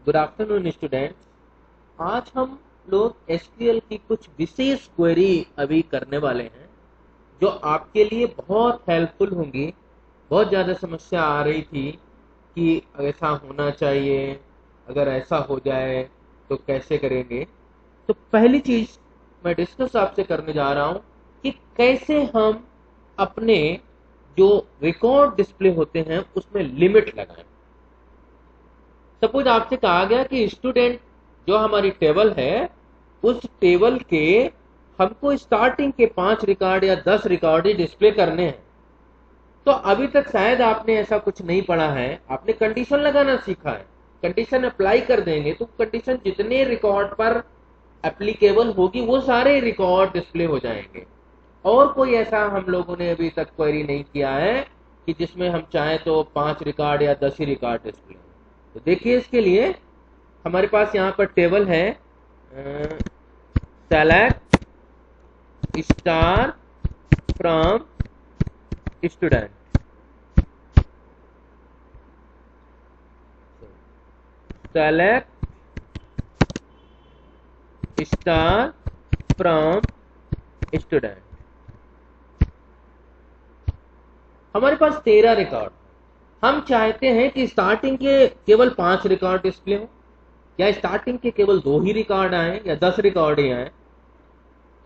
Good afternoon students. आज हम लोग एसक्यूएल की कुछ विशेष क्वेरी अभी करने वाले हैं जो आपके लिए बहुत हेल्पफुल होंगी। बहुत ज़्यादा समस्या आ रही थी कि ऐसा होना चाहिए, अगर ऐसा हो जाए तो कैसे करेंगे। तो पहली चीज़ मैं डिस्कस आपसे करने जा रहा हूँ कि कैसे हम अपने जो रिकॉर्ड डिस्प्ले होते हैं उसमें लिमिट लगाएं। सपोज आपसे कहा गया कि स्टूडेंट जो हमारी टेबल है उस टेबल के हमको स्टार्टिंग के 5 रिकॉर्ड या 10 रिकॉर्ड ही डिस्प्ले करने हैं। तो अभी तक शायद आपने ऐसा कुछ नहीं पढ़ा है, आपने कंडीशन लगाना सीखा है। कंडीशन अप्लाई कर देंगे तो कंडीशन जितने रिकॉर्ड पर एप्लीकेबल होगी वो सारे रिकॉर्ड डिस्प्ले हो जाएंगे। और कोई ऐसा हम लोगों ने अभी तक क्वेरी नहीं किया है कि जिसमें हम चाहें तो 5 रिकॉर्ड या 10 ही रिकॉर्ड डिस्प्ले हो। तो देखिए, इसके लिए हमारे पास यहाँ पर टेबल है select star from student. Select star from student. हमारे पास 13 रिकॉर्ड। हम चाहते हैं कि स्टार्टिंग के केवल 5 रिकॉर्ड डिस्प्ले हो, या स्टार्टिंग के केवल 2 ही रिकॉर्ड आए, या 10 रिकॉर्ड ही आए।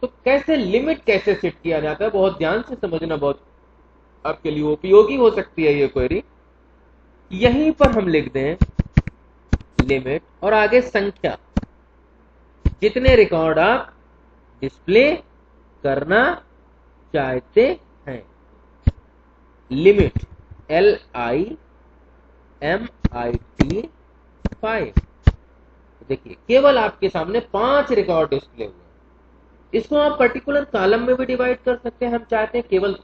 तो कैसे लिमिट कैसे सेट किया जाता है, बहुत ध्यान से समझना, बहुत आपके लिए उपयोगी हो सकती है ये क्वेरी। यहीं पर हम लिख दें लिमिट और आगे संख्या, जितने रिकॉर्ड आप डिस्प्ले करना चाहते हैं। Limit LIMIT 5। देखिए, केवल आपके सामने 5 रिकॉर्ड डिस्प्ले हुए। इसको आप पर्टिकुलर कॉलम में भी डिवाइड कर सकते हैं। हम चाहते हैं केवल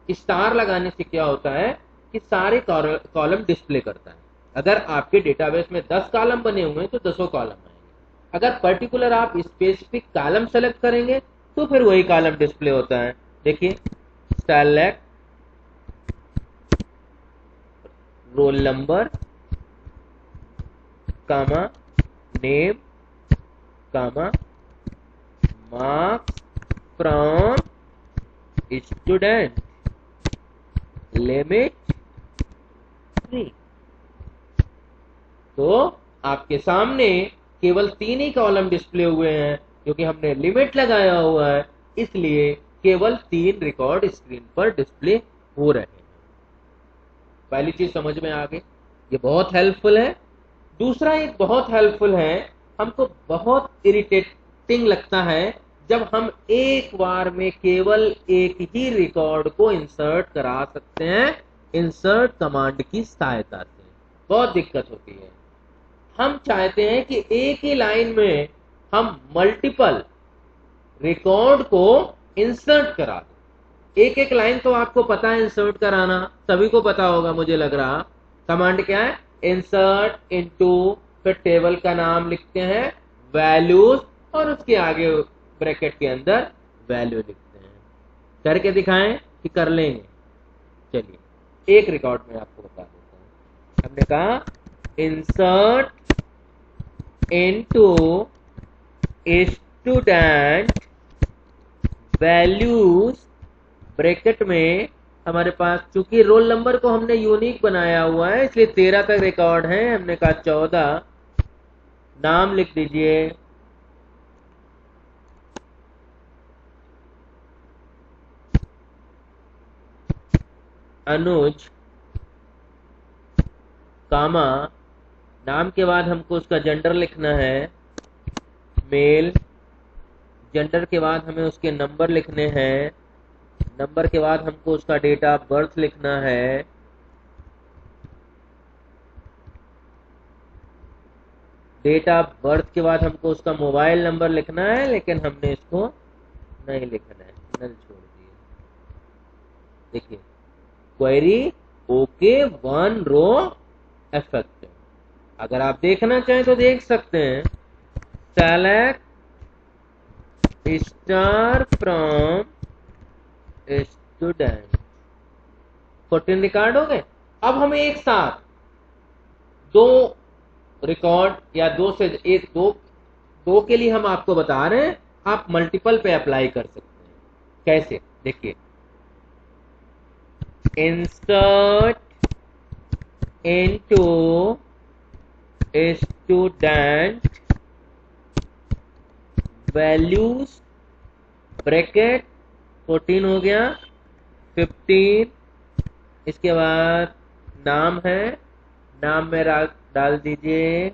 स्टार लगाने से क्या होता है कि सारे कॉलम डिस्प्ले करता है। अगर आपके डेटाबेस में 10 कॉलम बने हुए हैं तो 10 कॉलम आएंगे। अगर पर्टिकुलर आप स्पेसिफिक कॉलम सेलेक्ट करेंगे तो फिर वही कॉलम डिस्प्ले होता है। देखिए, select roll number comma name comma marks from student limit 3। तो आपके सामने केवल 3 ही कॉलम डिस्प्ले हुए हैं, क्योंकि हमने लिमिट लगाया हुआ है, इसलिए केवल 3 रिकॉर्ड स्क्रीन पर डिस्प्ले हो रहे हैं। पहली चीज समझ में आ गई, ये बहुत हेल्पफुल है। दूसरा एक बहुत हेल्पफुल है, हमको बहुत इरिटेटिंग लगता है जब हम एक बार में केवल एक ही रिकॉर्ड को इंसर्ट करा सकते हैं इंसर्ट कमांड की सहायता से। बहुत दिक्कत होती है। हम चाहते हैं कि एक ही लाइन में हम मल्टीपल रिकॉर्ड को इंसर्ट करा दें। एक एक लाइन तो आपको पता है इंसर्ट कराना, सभी को पता होगा मुझे लग रहा। कमांड क्या है? इंसर्ट इनटू, फिर टेबल का नाम लिखते हैं वैल्यूज, और उसके आगे ब्रैकेट के अंदर वैल्यू लिखते हैं। करके दिखाएं कि कर लेंगे? चलिए एक रिकॉर्ड में आपको बता देता हूं। हमने कहा insert into student values, bracket में हमारे पास चूंकि रोल नंबर को हमने यूनिक बनाया हुआ है इसलिए 13 तक रिकॉर्ड है। हमने कहा 14। नाम लिख दीजिए अनुज, कामा, नाम के बाद हमको उसका जेंडर लिखना है मेल, जेंडर के बाद हमें उसके नंबर लिखने हैं, नंबर के बाद हमको उसका डेट ऑफ बर्थ लिखना है, डेट ऑफ बर्थ के बाद हमको उसका मोबाइल नंबर लिखना है, लेकिन हमने इसको नहीं लिखना है, नल छोड़ दिए। देखिए, क्वेरी ओके 1 रो इफेक्टिव। अगर आप देखना चाहें तो देख सकते हैं। Select star from student, 14 record हो गए। अब हमें एक साथ 2 रिकॉर्ड या दो से एक दो के लिए हम आपको बता रहे हैं, आप मल्टीपल पे अप्लाई कर सकते हैं। कैसे देखिए, insert into student values bracket 14 हो गया, 15, इसके बाद नाम है, नाम में डाल दीजिए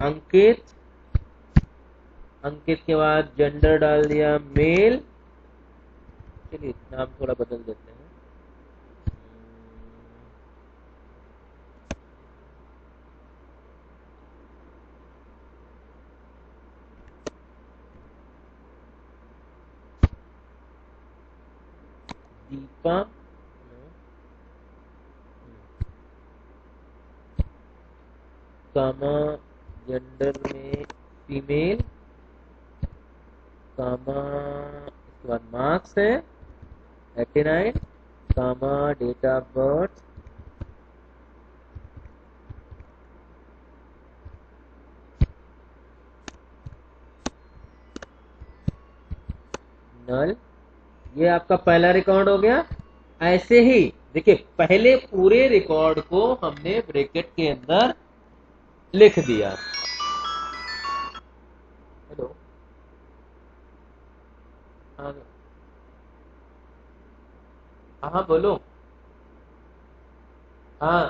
अंकित, अंकित के बाद जेंडर डाल दिया मेल। चलिए नाम थोड़ा बदल देते हैं, दीपा, कामा जेंडर में फीमेल, कामा इसके बाद मार्क्स है 89, कामा डेट ऑफ बर्थ नल। ये आपका पहला रिकॉर्ड हो गया। ऐसे ही देखिए, पहले पूरे रिकॉर्ड को हमने ब्रैकेट के अंदर लिख दिया। हेलो, हाँ हाँ बोलो, हाँ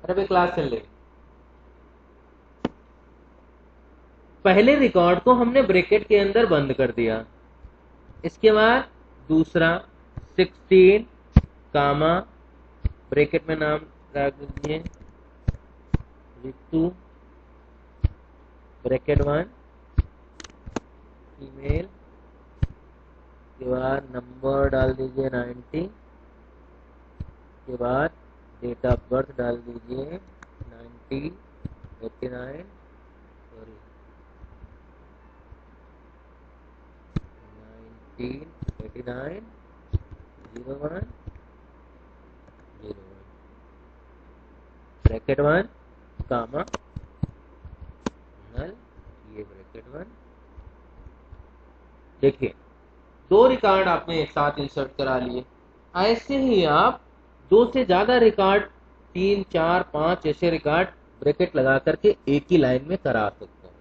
अरे भाई क्लास चल रही। पहले रिकॉर्ड को हमने ब्रैकेट के अंदर बंद कर दिया, इसके बाद दूसरा 16 कामा ब्रैकेट में नाम रख दीजिए रितु, ब्रैकेट 1 फीमेल, के बाद नंबर डाल दीजिए 90, के बाद डेट ऑफ बर्थ डाल दीजिए 90 89 सॉरी 1989 01 01 ब्रैकेट 1 कामा नल, ये ब्रैकेट 1। देखिए, दो रिकॉर्ड आपने एक साथ इंसर्ट करा लिए। ऐसे ही आप दो से ज्यादा रिकॉर्ड, 3 4 5 ऐसे रिकॉर्ड ब्रैकेट लगा करके एक ही लाइन में करा सकते हैं।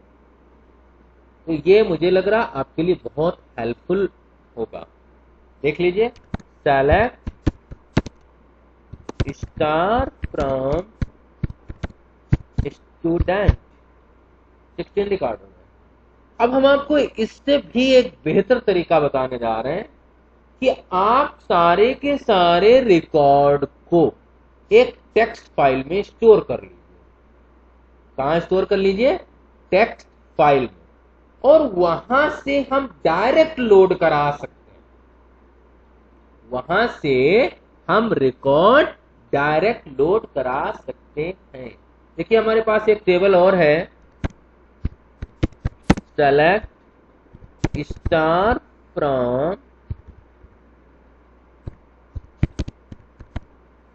तो ये मुझे लग रहा आपके लिए बहुत हेल्पफुल होगा। देख लीजिए, select star from student 16 record हो गए। अब हम आपको इससे भी एक बेहतर तरीका बताने जा रहे हैं कि आप सारे के सारे रिकॉर्ड को एक टेक्स्ट फाइल में स्टोर कर लीजिए। कहां स्टोर कर लीजिए? टेक्स्ट फाइल में, और वहां से हम डायरेक्ट लोड करा सकते हैं। वहां से हम रिकॉर्ड डायरेक्ट लोड करा सकते हैं। देखिए, हमारे पास एक टेबल और है, सेलेक्ट स्टार फ्रॉम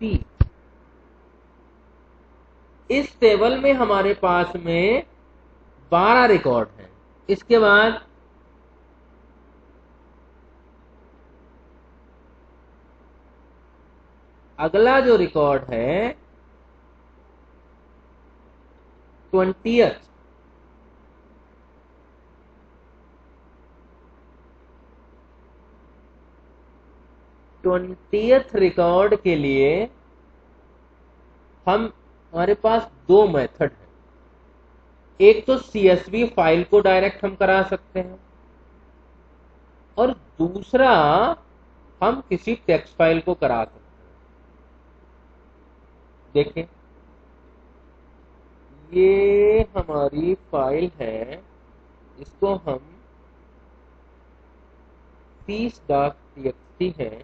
पी। इस टेबल में हमारे पास में 12 रिकॉर्ड हैं। इसके बाद अगला जो रिकॉर्ड है 20th, रिकॉर्ड के लिए हमारे पास दो मेथड है। एक तो CSV फाइल को डायरेक्ट हम करा सकते हैं, और दूसरा हम किसी टेक्स्ट फाइल को करा सकते हैं। देखें, ये हमारी फाइल है, इसको हम fees.txt है।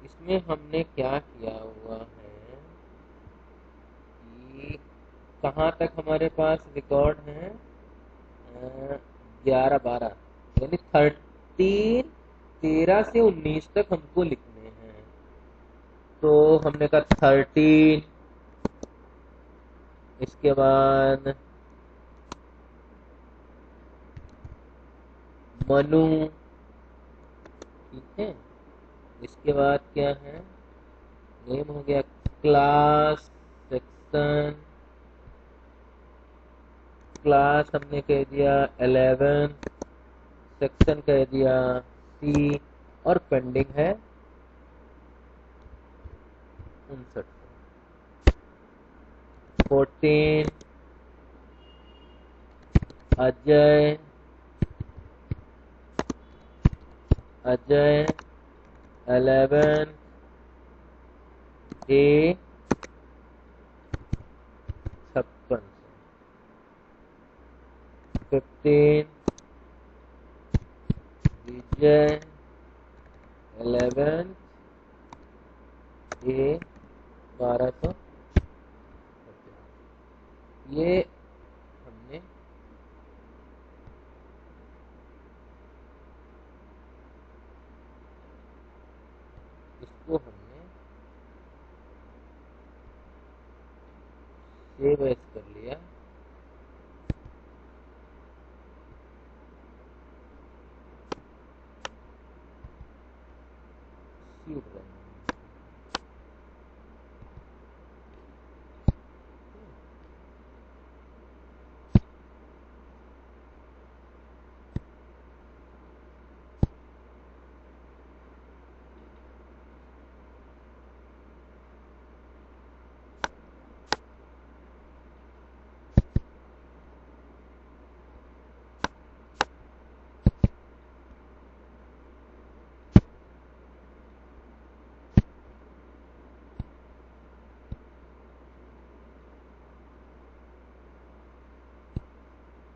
इसमें हमने क्या किया हुआ है कि कहाँ तक हमारे पास रिकॉर्ड है, 11 12 यानी 13 से 19 तक हमको लिखने हैं। तो हमने कहा 13, इसके बाद मनु, ठीक है। इसके बाद क्या है, नेम हो गया, क्लास, सेक्शन, क्लास हमने कह दिया 11, सेक्शन कह दिया सी, और पेंडिंग है 59। 14 अजय, अजय 11 ए 56, 15 विजय 11 ए 1200। ये हमने इसको हमने सेव एज कर लिया।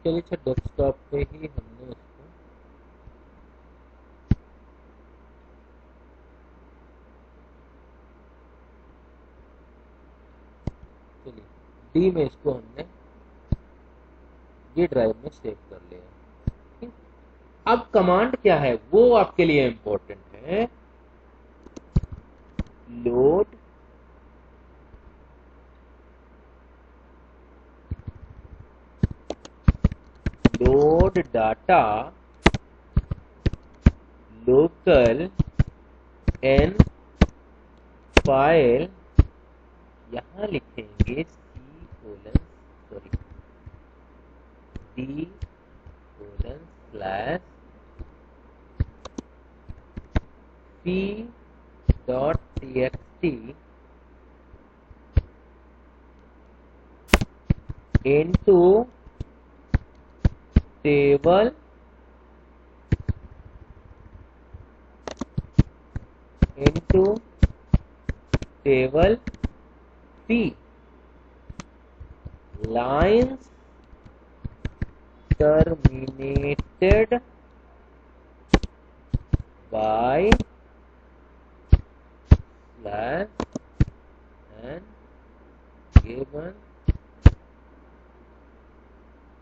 चलिए अच्छा, डेस्कटॉप पे ही हमने इसको चलिए डी में इसको हमने ये ड्राइव में सेव कर लिया, ठीक। अब कमांड क्या है वो आपके लिए इंपॉर्टेंट है। Load load data local infile, यहां लिखेंगे d:/p.txt into table P, lines terminated by slash and given।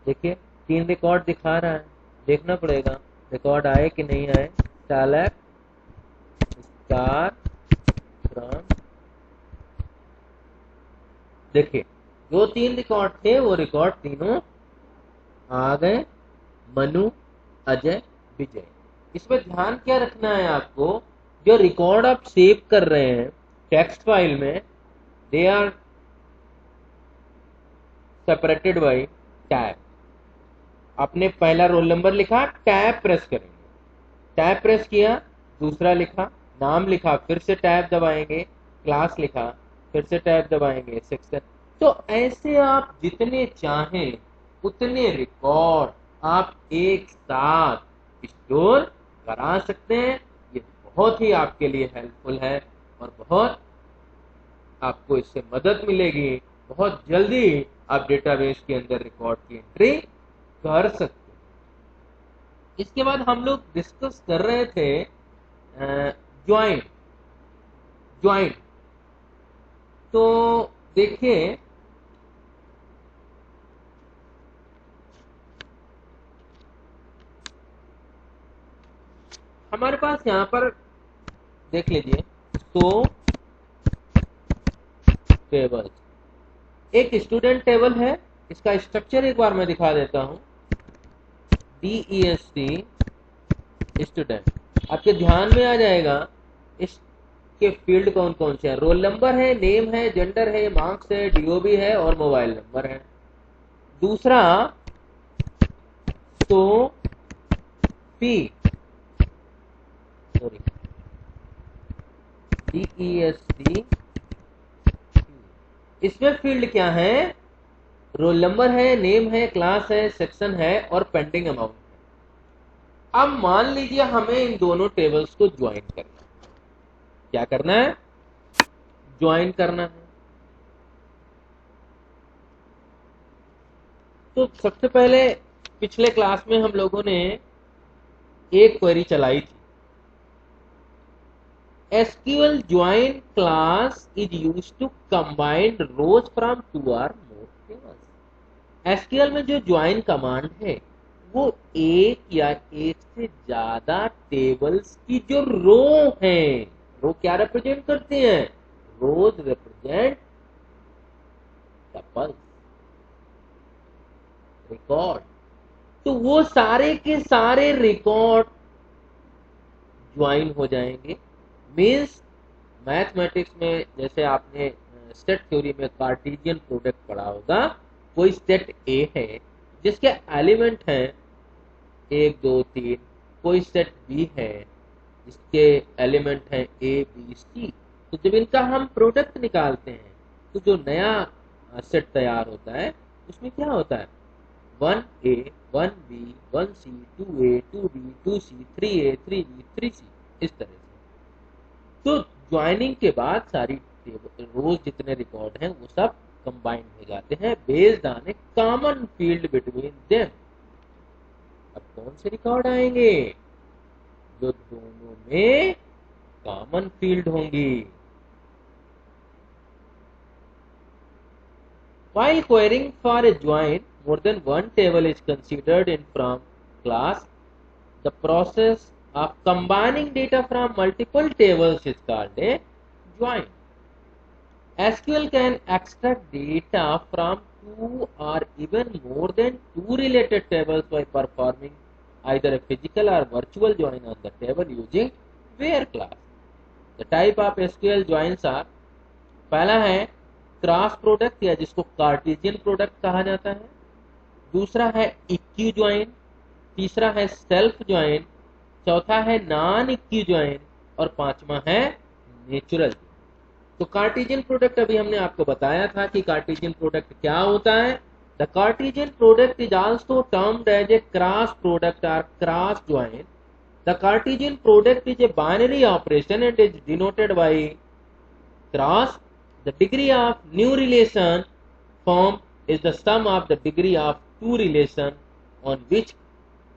देखिए 3 रिकॉर्ड दिखा रहा है, देखना पड़ेगा रिकॉर्ड आए कि नहीं आए। सेलेक्ट स्टार फ्रॉम, देखिए जो 3 रिकॉर्ड थे वो रिकॉर्ड तीनों आ गए, मनु, अजय, विजय। इसमें ध्यान क्या रखना है आपको, जो रिकॉर्ड आप सेव कर रहे हैं टेक्स्ट फाइल में, they are separated by tab. आपने पहला रोल नंबर लिखा, टैब प्रेस करेंगे, टैब प्रेस किया, दूसरा लिखा, नाम लिखा, फिर से टैब दबाएंगे, क्लास लिखा, फिर से टैब दबाएंगे, सेक्शन। तो ऐसे आप जितने चाहें उतने रिकॉर्ड आप एक साथ स्टोर करा सकते हैं। ये बहुत ही आपके लिए हेल्पफुल है और बहुत आपको इससे मदद मिलेगी। बहुत जल्दी आप डेटाबेस के अंदर रिकॉर्ड की एंट्री कर सकते हैं। इसके बाद हम लोग डिस्कस कर रहे थे ज्वाइन। तो देखिए हमारे पास यहाँ पर देख लीजिए, तो टेबल्स। एक स्टूडेंट टेबल है, इसका स्ट्रक्चर एक बार मैं दिखा देता हूं। DEST स्टूडेंट, आपके ध्यान में आ जाएगा इसके फील्ड कौन कौन से हैं। रोल नंबर है, नेम है, जेंडर है, मार्क्स है, DOB है और मोबाइल नंबर है। दूसरा तो पी सॉरी DEST, इसमें फील्ड क्या है? रोल नंबर है, नेम है, क्लास है, सेक्शन है और पेंडिंग अमाउंट है। अब मान लीजिए हमें इन दोनों टेबल्स को ज्वाइन करना है। क्या करना है? ज्वाइन करना है। तो सबसे पहले पिछले क्लास में हम लोगों ने एक क्वेरी चलाई थी। SQL join class is used to combine rows from 2 or more tables. SQL में जो ज्वाइन कमांड है वो एक या एक से ज्यादा टेबल्स की जो रो हैं, रो क्या रिप्रेजेंट करते हैं? रोज रिप्रेजेंट टपल्स, रिकॉर्ड। तो वो सारे के सारे रिकॉर्ड ज्वाइन हो जाएंगे। मीन्स मैथमेटिक्स में जैसे आपने सेट थ्योरी में कार्टेशियन प्रोडक्ट पढ़ा होगा, कोई सेट ए है जिसके एलिमेंट हैं 1 2 3, कोई सेट बी है जिसके एलिमेंट हैं ए बी सी। तो जब इनका हम प्रोडक्ट निकालते हैं तो जो नया सेट तैयार होता है उसमें क्या होता है? 1A 1B 1C 2A 2B 2C 3A 3B 3C, इस तरह से। तो ज्वाइनिंग के बाद सारी रोज जितने रिकॉर्ड हैं वो सब कंबाइन हो जाते हैं based on A common field between them. अब कौन से रिकॉर्ड आएंगे? जो दोनों में कॉमन फील्ड होंगी। While querying for a join, more than one table is considered in from class. The process of combining data from multiple tables is called a join. SQL can extract data from 2 or even more than 2 related tables by performing either a physical or virtual join on the table using where class. The type of SQL joins are, पहला है cross product या जिसको Cartesian product कहा जाता है। दूसरा है इक्यू join, तीसरा है सेल्फ ज्वाइन, चौथा है नॉन इक्यू ज्वाइन और पांचवा है नेचुरल। तो कार्टेशियन प्रोडक्ट अभी हमने आपको बताया था कि कार्टेशियन प्रोडक्ट क्या होता है। The Cartesian product is also termed as a cross product और cross join. The Cartesian product is a binary operation and is denoted by cross. The degree of new relation formed is the sum of the degree of two relation on which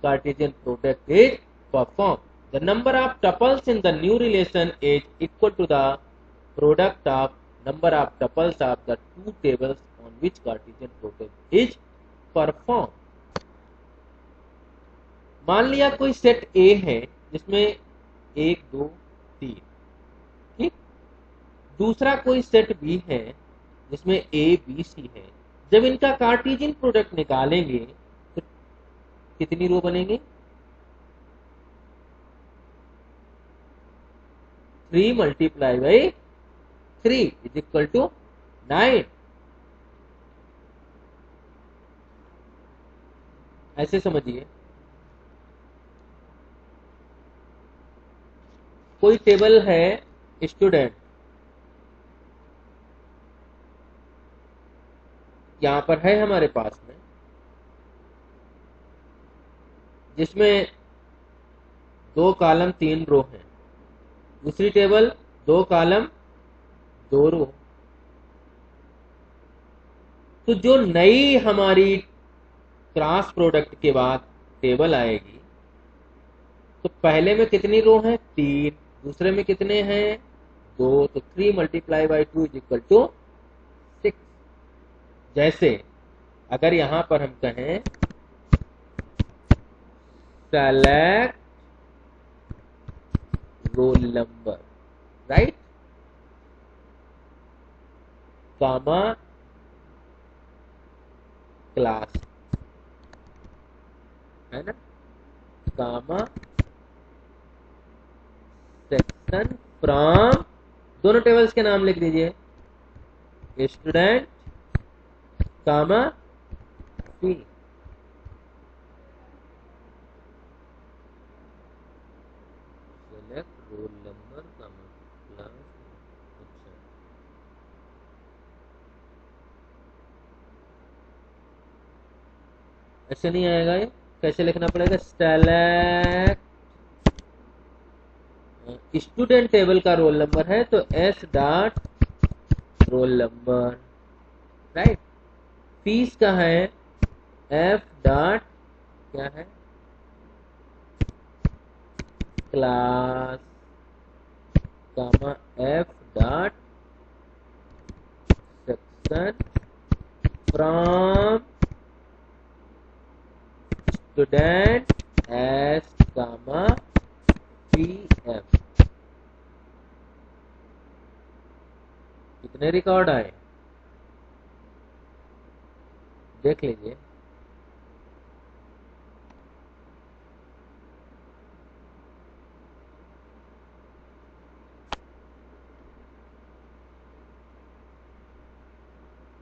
Cartesian product is performed. The number of tuples in the new relation is equal to the product of number of tuples of the two tables on which Cartesian product is performed. मान लिया कोई set A है जिसमें 1 2 3, ठीक। दूसरा कोई set B है जिसमें ए बी सी है। जब इनका कार्टेशियन प्रोडक्ट निकालेंगे तो कितनी रो बनेंगे? 3 multiply by 3 is equal to 9। ऐसे समझिए, कोई टेबल है स्टूडेंट, यहां पर है हमारे पास में, जिसमें 2 कॉलम 3 रो हैं। दूसरी टेबल 2 कॉलम 2 रो। तो जो नई हमारी क्रॉस प्रोडक्ट के बाद टेबल आएगी तो पहले में कितनी रो है? 3, दूसरे में कितने हैं? 2। तो 3 multiply by 2 is equal to 6। जैसे अगर यहां पर हम कहें select roll number, right, comma class, है ना, कामा सेक्शन फ्रॉम, दोनों टेबल्स के नाम लिख दीजिए, student comma fee. Select roll number comma class. अच्छा, ऐसे नहीं आएगा, ये कैसे लिखना पड़ेगा, सेलेक्ट स्टूडेंट टेबल का रोल नंबर है तो S dot roll number, right. Fees का है एफ डॉट क्या है, class comma F dot section from student S comma P F. कितने रिकॉर्ड आए देख लीजिए।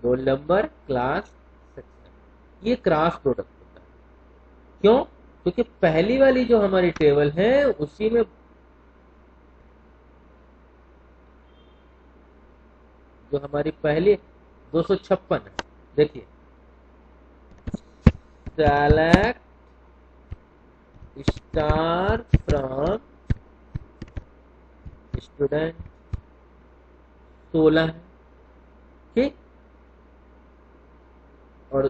रोल नंबर क्लास सेक्शन, ये क्रॉस प्रोडक्ट होता है। क्यों? क्योंकि पहली वाली जो हमारी टेबल है उसी में जो हमारी पहली 256 है, देखिए सेलेक्ट स्टार फ्रॉम स्टूडेंट 16 है, ठीक, और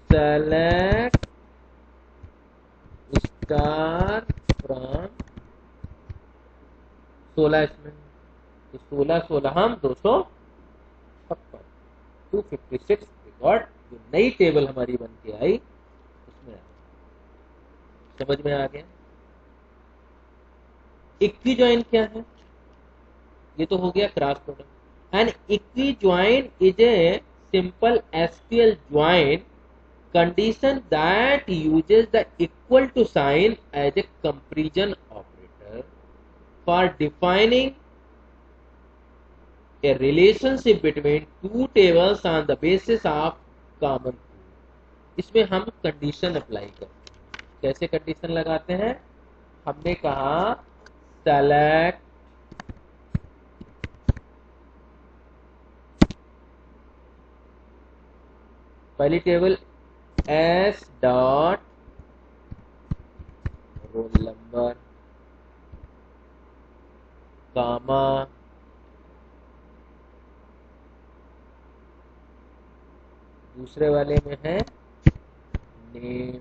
सेलेक्ट स्टार फ्रॉम 16 इसमें, तो 16 हम 256 256 रिकॉर्ड जो नई टेबल हमारी बन के आई उसमें समझ में आ गया। इक्वी ज्वाइन क्या है, ये तो हो गया cross product. And equi join is a simple SQL join condition that uses the equal to sign as a comparison operator for defining a relationship between two tables on the basis of common pool। इसमें हम condition apply करते हैं। कैसे condition लगाते हैं, हमने कहा select पहली table s dot roll number comma दूसरे वाले में है name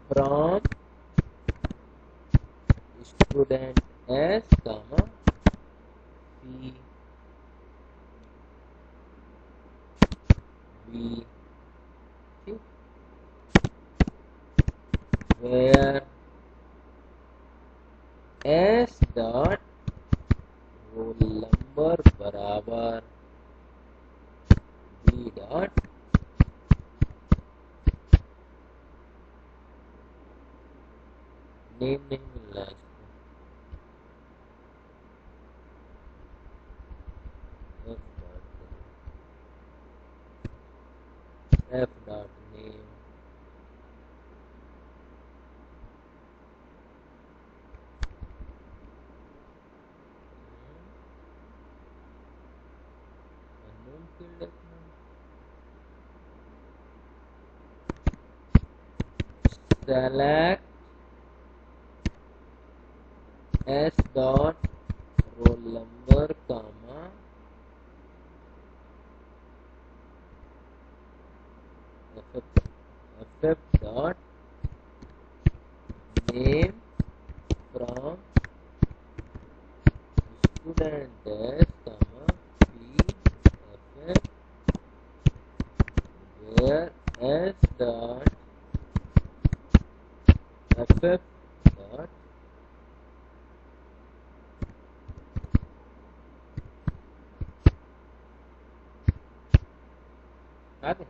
from student S comma c b, where s dot roll number बराबर b dot नेम नहीं मिल रहा है इसको, f dot name unknown field रखना, select s dot roll number comma ff dot name from student s comma pff where s dot ff dot याद है?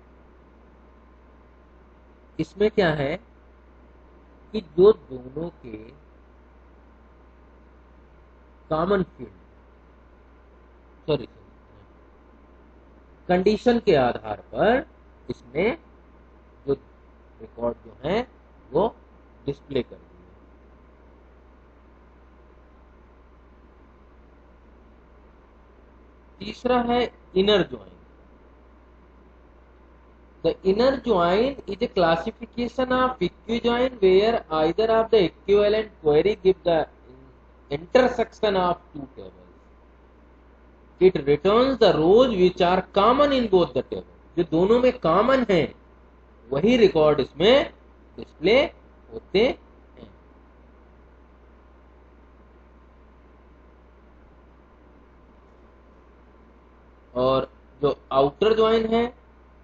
इसमें क्या है कि जो दोनों के कॉमन फील्ड, सॉरी, कंडीशन के आधार पर इसमें जो रिकॉर्ड जो है वो डिस्प्ले कर दिए। तीसरा है inner join. The inner join is a classification of equijoin where either of the equivalent query give the intersection of two tables. It returns the rows which are common in both the tables. जो दोनों में common है वही record इसमें display होते हैं। और जो आउटर ज्वाइन है,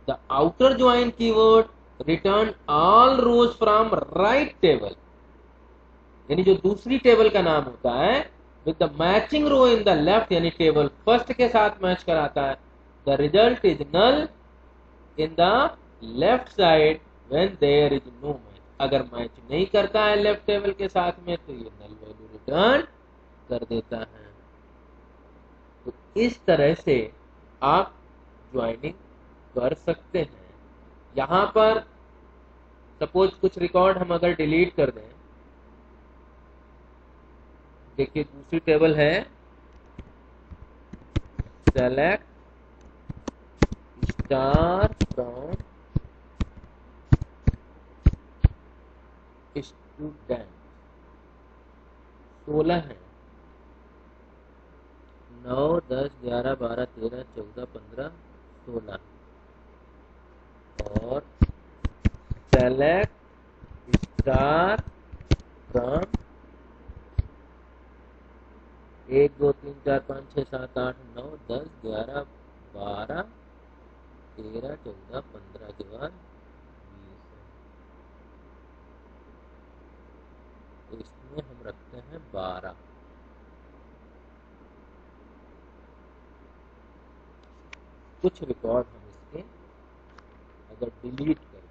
the outer join keyword return all rows from right table, यानी जो दूसरी टेबल का नाम होता है with the matching row in the left, यानी टेबल फर्स्ट के साथ मैच कराता है। The result is null in the left side when there is no match. अगर मैच नहीं करता है लेफ्ट टेबल के साथ में तो ये नल वैल्यू रिटर्न कर देता है। तो इस तरह से आप ज्वाइनिंग कर सकते हैं। यहां पर सपोज कुछ रिकॉर्ड हम अगर डिलीट कर दें, देखिए दूसरी टेबल है सेलेक्ट स्टार फ्रॉम स्टूडेंट, 16 है, 9, 10, 11, 12, 13, 14, 15, 16 और सेलेक्ट स्टार फ्रॉम 1, 2, 3, 4, 5, 6, 7, 8, 9, 10, 11, 12, 13, 14, 15 के बाद 20 है। तो इसमें हम रखते हैं 12। कुछ रिकॉर्ड हम इसके अगर डिलीट कर दें,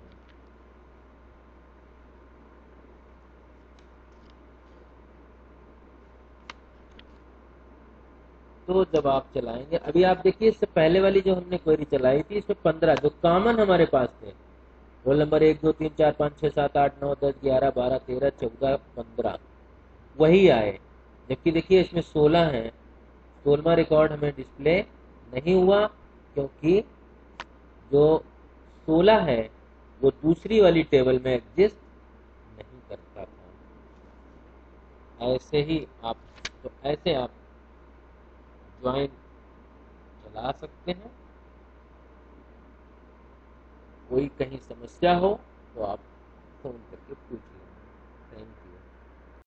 तो जब आप चलाएंगे, अभी आप देखिए इससे पहले वाली जो हमने क्वेरी चलाई थी इसमें 15 जो कॉमन हमारे पास थे, रोल नंबर 1, 2, 3, 4, 5, 6, 7, 8, 9, 10, 11, 12, 13, 14, 15 वही आए। जबकि देखिए इसमें 16 है, 16वां रिकॉर्ड हमें डिस्प्ले नहीं हुआ क्योंकि जो 16 है वो दूसरी वाली टेबल में एग्जिस्ट नहीं करता था। ऐसे ही आप, तो ऐसे आप ज्वाइन चला सकते हैं। कोई कहीं समस्या हो तो आप फोन करके पूछ